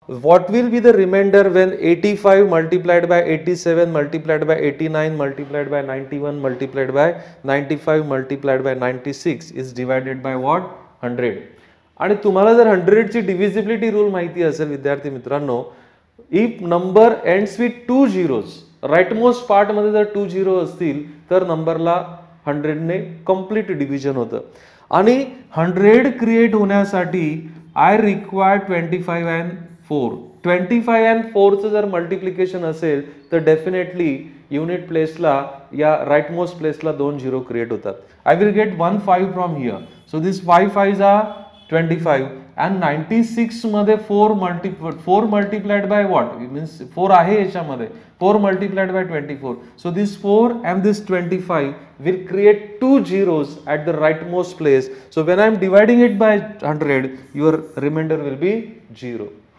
What will be the remainder when 85 multiplied by 87 multiplied by 89 multiplied by 91 multiplied by 95 multiplied by 96 is divided by what? 100. आणि तुम्हाला जर 100 ची divisibility rule माहिती असेल विद्यार्थी मित्रांनो, if number ends with 2 zeros, right most part मध्ये जर 2 झिरो असतील तर नंबरला 100 ने कंप्लीट डिव्हिजन होतं. आणि 100 क्रिएट होण्यासाठी आय रिक्वायर 25 अँड 4. 25 अँड 4 चं जर मल्टिप्लिकेशन असेल तर डेफिनेटली युनिट प्लेसला या राईट मोस्ट प्लेसला 2 झिरो क्रिएट होतात. I will get 1 5 from here. So this 5 5s are 25 and 96 मध्ये 4 multiplied by what? It means 4 आहे याच्यामध्ये. 4 multiplied by 24. So this 4 and this 25 will create 2 zeros at the rightmost place. So when I am dividing it by 100, your remainder will be 0.